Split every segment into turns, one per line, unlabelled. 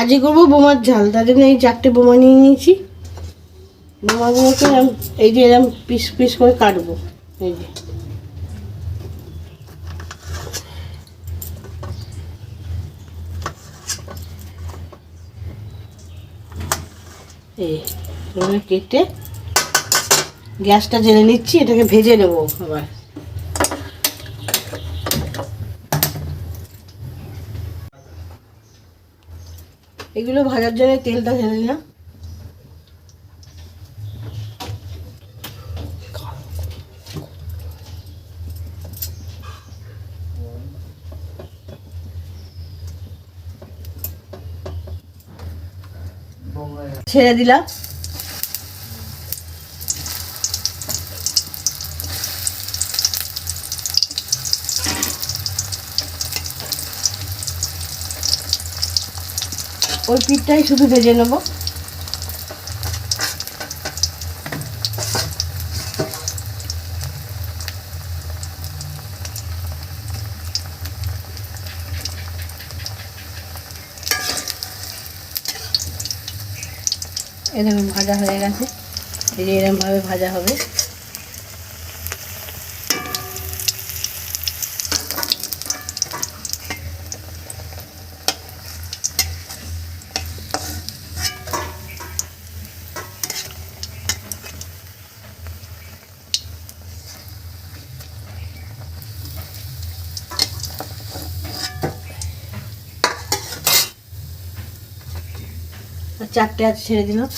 আজকে করবো বোমার ঝাল, তার জন্য এই 4টে বোমা নিয়ে নিয়েছি। বোমাগুলোকে এই যে এরকম পিস পিস করে কাটবো। এই যে এই কেটে গ্যাসটা জেলে নিচ্ছি, এটাকে ভেজে নেবো। আবার এগুলো ভাজার জন্য তেলটা ঢেলে নিলাম। ছেড়ে দিলাম। ওই পিঠটাই শুধু ভেজে নেব। এরকম ভাজা হয়ে গেছে, এই যে এরকমভাবে ভাজা হবে। আর 4টে আছে ছেড়ে দিলাম।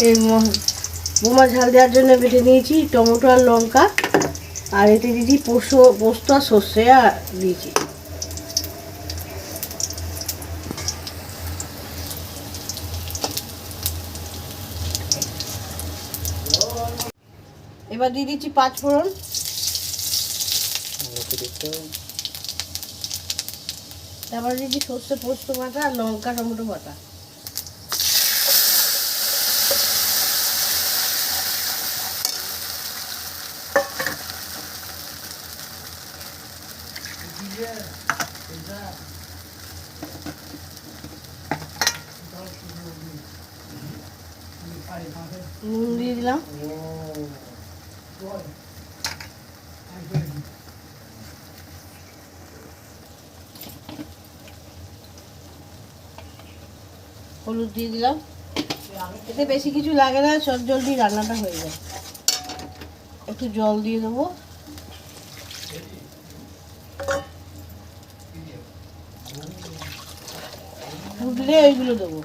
এই বোমা ঝাল দেওয়ার জন্য বেটে নিয়েছি টমেটো আর লঙ্কা, আর এতে দিয়েছি পোস্ত আর সর্ষে দিয়েছি। এবার দিয়ে দিচ্ছি 5 ফোড়ন, তারপর দিচ্ছি সর্ষে পোস্ত বাটা আর লঙ্কা টমেটো বাটা। নুন দিয়ে দিলাম। হলুদ দিয়ে দিলাম। এতে বেশি কিছু লাগে না, সব জলদি রান্নাটা হয়ে যায়। একটু জল দিয়ে দেবো। ফুটলে ওইগুলো দেবো।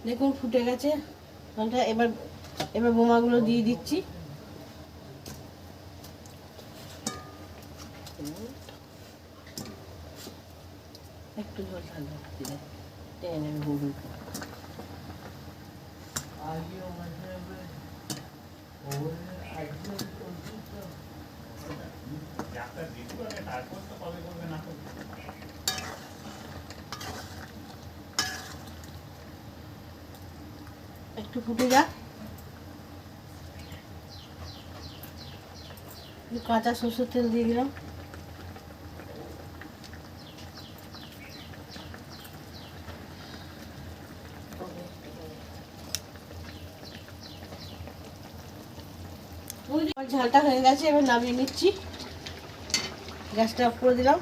দেখুন ফুটে গেছে। এবার এবার বোমাগুলো দিয়ে দিচ্ছি। একটু ঝোল ঠান্ডা দিলে টেনে নেবে হুড়। একটু ফুটে যাক। কাঁচা সরষের তেল দিয়ে দিলাম। ঝালটা হয়ে গেছে, এবার নামিয়ে নিচ্ছি। গ্যাসটা অফ করে দিলাম।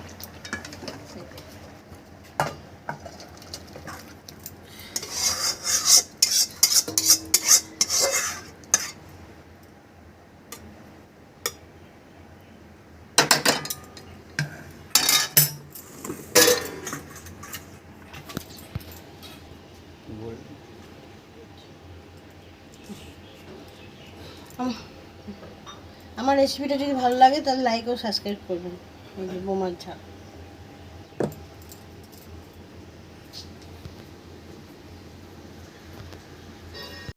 আমার রেসিপিটা যদি ভালো লাগে তাহলে লাইক ও সাবস্ক্রাইব করবেন। এই যে বোমার ঝাল।